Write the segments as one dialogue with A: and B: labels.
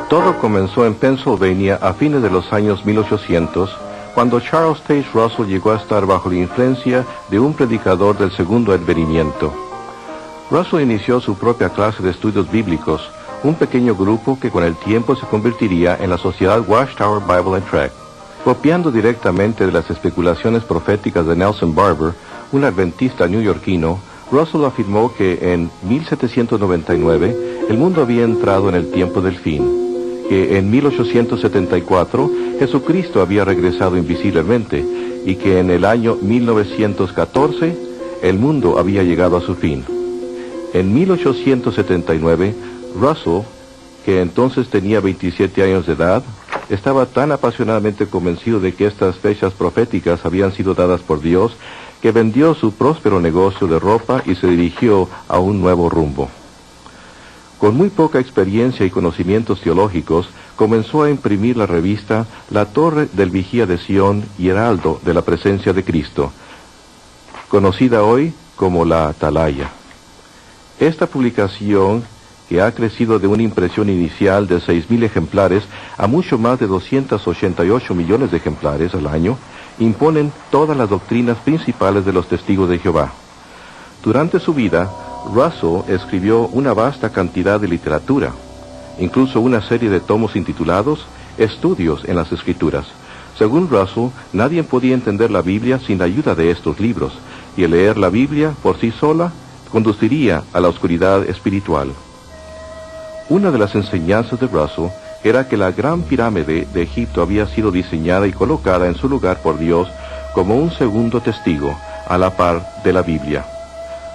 A: Todo comenzó en Pennsylvania a fines de los años 1800, cuando Charles Taze Russell llegó a estar bajo la influencia de un predicador del segundo advenimiento. Russell inició su propia clase de estudios bíblicos, un pequeño grupo que con el tiempo se convertiría en la Sociedad Watchtower Bible and Tract. Copiando directamente de las especulaciones proféticas de Nelson Barber, un adventista neoyorquino, Russell afirmó que en 1799 el mundo había entrado en el tiempo del fin, que en 1874 Jesucristo había regresado invisiblemente y que en el año 1914 el mundo había llegado a su fin. En 1879, Russell, que entonces tenía 27 años de edad, estaba tan apasionadamente convencido de que estas fechas proféticas habían sido dadas por Dios, que vendió su próspero negocio de ropa y se dirigió a un nuevo rumbo. Con muy poca experiencia y conocimientos teológicos, comenzó a imprimir la revista La Torre del Vigía de Sion y Heraldo de la Presencia de Cristo, conocida hoy como la Atalaya. Esta publicación, que ha crecido de una impresión inicial de 6,000 ejemplares a mucho más de 288 millones de ejemplares al año, imponen todas las doctrinas principales de los testigos de Jehová. Durante su vida, Russell escribió una vasta cantidad de literatura, incluso una serie de tomos intitulados Estudios en las Escrituras. Según Russell, nadie podía entender la Biblia sin la ayuda de estos libros, y el leer la Biblia por sí sola conduciría a la oscuridad espiritual. Una de las enseñanzas de Russell era que la Gran Pirámide de Egipto había sido diseñada y colocada en su lugar por Dios como un segundo testigo, a la par de la Biblia.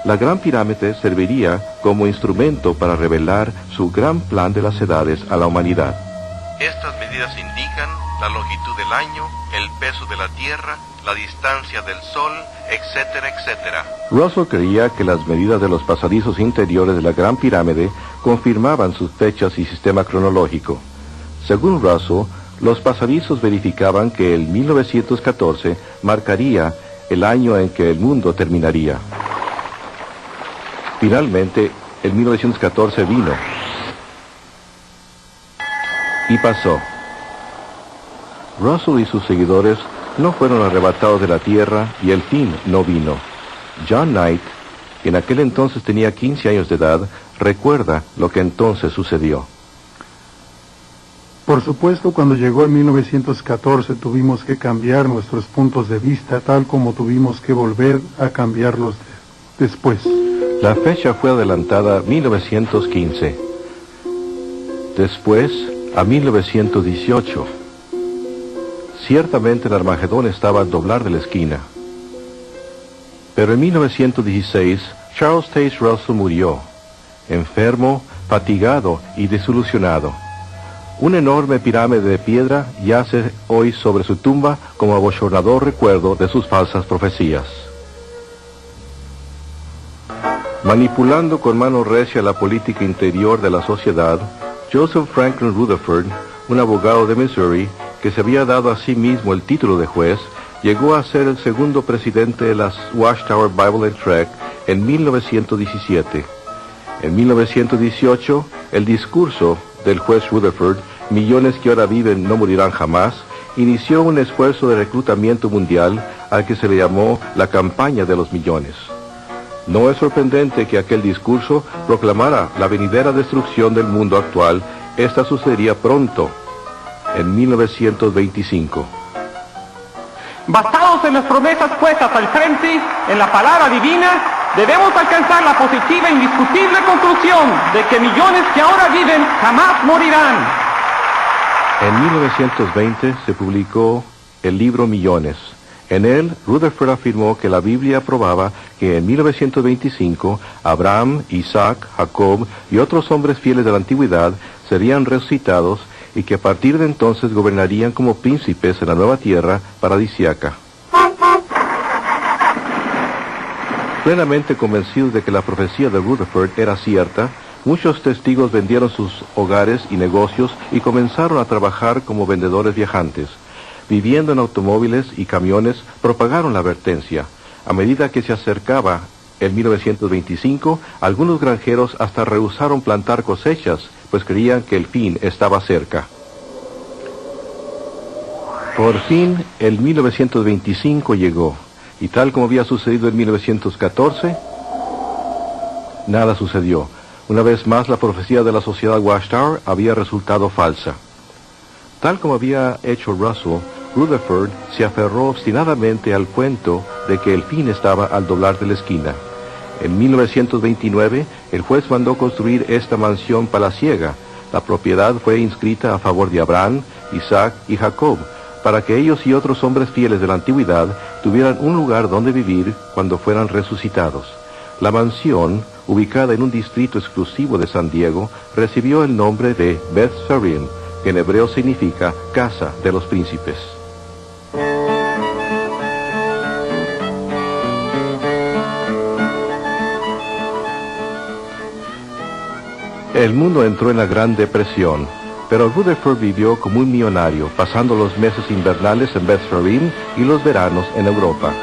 A: La Gran Pirámide serviría como instrumento para revelar su gran plan de las edades a la humanidad. Estas medidas indican la longitud del año, el peso de la Tierra, la distancia del Sol, etcétera, etcétera. Russell creía que las medidas de los pasadizos interiores de la Gran Pirámide confirmaban sus fechas y sistema cronológico. Según Russell, los pasadizos verificaban que el 1914 marcaría el año en que el mundo terminaría. Finalmente, el 1914 vino. Y pasó. Russell y sus seguidores no fueron arrebatados de la tierra y el fin no vino. John Knight, que en aquel entonces tenía 15 años de edad, recuerda lo que entonces sucedió.
B: Por supuesto, cuando llegó el 1914 tuvimos que cambiar nuestros puntos de vista, tal como tuvimos que volver a cambiarlos después.
A: La fecha fue adelantada a 1915, después a 1918. Ciertamente el Armagedón estaba al doblar de la esquina. Pero en 1916, Charles Taze Russell murió, enfermo, fatigado y desilusionado. Una enorme pirámide de piedra yace hoy sobre su tumba como abochornador recuerdo de sus falsas profecías. Manipulando con mano recia la política interior de la sociedad, Joseph Franklin Rutherford, un abogado de Missouri, que se había dado a sí mismo el título de juez, llegó a ser el segundo presidente de la Watchtower Bible and Tract en 1917. En 1918, el discurso del juez Rutherford, Millones que ahora viven no morirán jamás, inició un esfuerzo de reclutamiento mundial al que se le llamó la campaña de los millones. No es sorprendente que aquel discurso proclamara la venidera destrucción del mundo actual. Esta sucedería pronto, en 1925.
C: Basados en las promesas puestas al frente, en la palabra divina, debemos alcanzar la positiva e indiscutible conclusión de que millones que ahora viven jamás morirán.
A: En 1920 se publicó el libro Millones. En él, Rutherford afirmó que la Biblia probaba que en 1925 Abraham, Isaac, Jacob y otros hombres fieles de la antigüedad serían resucitados y que a partir de entonces gobernarían como príncipes en la nueva tierra paradisíaca. Plenamente convencidos de que la profecía de Rutherford era cierta, muchos testigos vendieron sus hogares y negocios y comenzaron a trabajar como vendedores viajantes. Viviendo en automóviles y camiones, propagaron la advertencia. A medida que se acercaba el 1925, algunos granjeros hasta rehusaron plantar cosechas, pues creían que el fin estaba cerca. Por fin, el 1925 llegó, y tal como había sucedido en 1914, nada sucedió. Una vez más, la profecía de la sociedad Watchtower había resultado falsa. Tal como había hecho Russell, Rutherford se aferró obstinadamente al cuento de que el fin estaba al doblar de la esquina. En 1929, el juez mandó construir esta mansión palaciega. La propiedad fue inscrita a favor de Abraham, Isaac y Jacob, para que ellos y otros hombres fieles de la antigüedad tuvieran un lugar donde vivir cuando fueran resucitados. La mansión, ubicada en un distrito exclusivo de San Diego, recibió el nombre de Beth Sarim, que en hebreo significa casa de los príncipes. El mundo entró en la Gran Depresión, pero Rutherford vivió como un millonario, pasando los meses invernales en Beth Sarim y los veranos en Europa.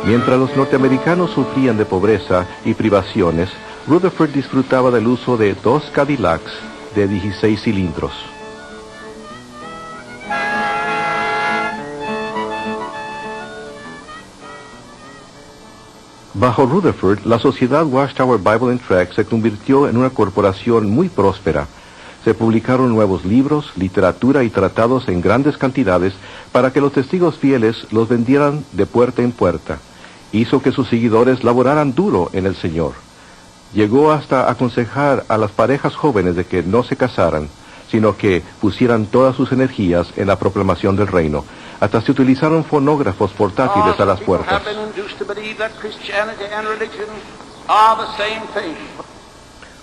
A: Mientras los norteamericanos sufrían de pobreza y privaciones, Rutherford disfrutaba del uso de 2 Cadillacs de 16 cilindros. Bajo Rutherford, la sociedad Watchtower Bible and Tract se convirtió en una corporación muy próspera. Se publicaron nuevos libros, literatura y tratados en grandes cantidades para que los testigos fieles los vendieran de puerta en puerta. Hizo que sus seguidores laboraran duro en el Señor. Llegó hasta aconsejar a las parejas jóvenes de que no se casaran, sino que pusieran todas sus energías en la proclamación del reino. Hasta se utilizaron fonógrafos portátiles a las puertas.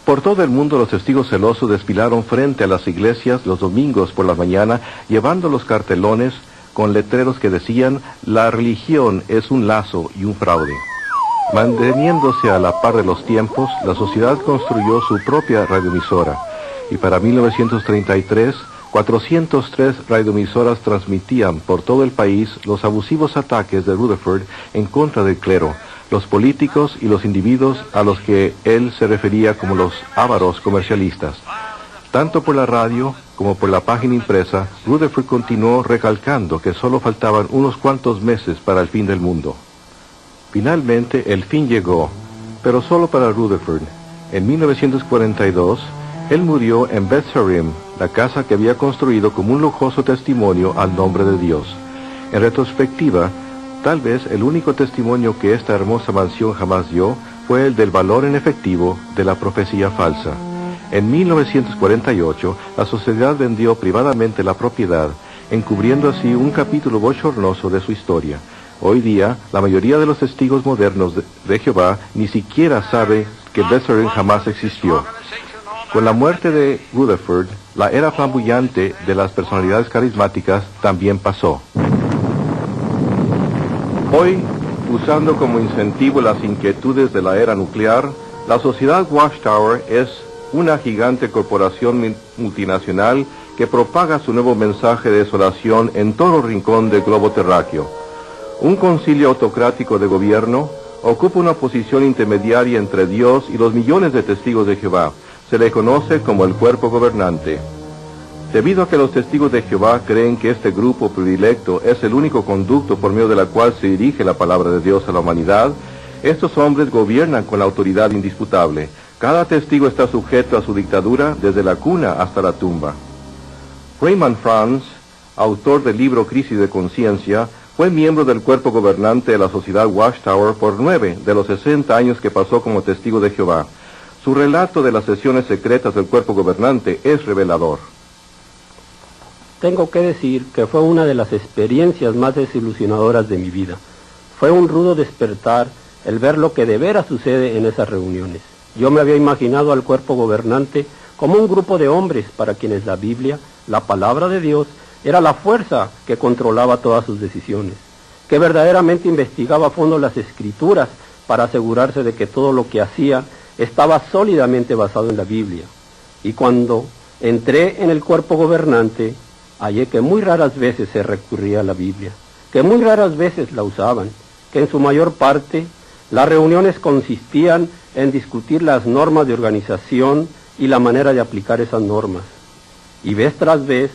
A: Por todo el mundo los testigos celosos desfilaron frente a las iglesias los domingos por la mañana, llevando los cartelones con letreros que decían: la religión es un lazo y un fraude. Manteniéndose a la par de los tiempos, la sociedad construyó su propia radioemisora, y para 1933, 403 radioemisoras transmitían por todo el país los abusivos ataques de Rutherford en contra del clero, los políticos y los individuos a los que él se refería como los ávaros comercialistas. Tanto por la radio como por la página impresa, Rutherford continuó recalcando que solo faltaban unos cuantos meses para el fin del mundo. Finalmente, el fin llegó, pero solo para Rutherford. En 1942, él murió en Beth Sarim, la casa que había construido como un lujoso testimonio al nombre de Dios. En retrospectiva, tal vez el único testimonio que esta hermosa mansión jamás dio fue el del valor en efectivo de la profecía falsa. En 1948, la sociedad vendió privadamente la propiedad, encubriendo así un capítulo bochornoso de su historia. Hoy día, la mayoría de los testigos modernos de Jehová ni siquiera sabe que Beth Sarim jamás existió. Con la muerte de Rutherford, la era flamboyante de las personalidades carismáticas también pasó. Hoy, usando como incentivo las inquietudes de la era nuclear, la sociedad Watchtower es una gigante corporación multinacional que propaga su nuevo mensaje de desolación en todo rincón del globo terráqueo. Un concilio autocrático de gobierno ocupa una posición intermediaria entre Dios y los millones de testigos de Jehová. Se le conoce como el cuerpo gobernante. Debido a que los testigos de Jehová creen que este grupo predilecto es el único conducto por medio de la cual se dirige la palabra de Dios a la humanidad, estos hombres gobiernan con la autoridad indisputable. Cada testigo está sujeto a su dictadura desde la cuna hasta la tumba. Raymond Franz, autor del libro Crisis de Conciencia, fue miembro del cuerpo gobernante de la sociedad Watchtower por 9 de los 60 años que pasó como testigo de Jehová. Su relato de las sesiones secretas del cuerpo gobernante es revelador.
D: Tengo que decir que fue una de las experiencias más desilusionadoras de mi vida. Fue un rudo despertar el ver lo que de veras sucede en esas reuniones. Yo me había imaginado al cuerpo gobernante como un grupo de hombres para quienes la Biblia, la palabra de Dios, era la fuerza que controlaba todas sus decisiones, que verdaderamente investigaba a fondo las Escrituras para asegurarse de que todo lo que hacía estaba sólidamente basado en la Biblia. Y cuando entré en el cuerpo gobernante, hallé que muy raras veces se recurría a la Biblia, que muy raras veces la usaban, que en su mayor parte las reuniones consistían en discutir las normas de organización y la manera de aplicar esas normas. Y vez tras vez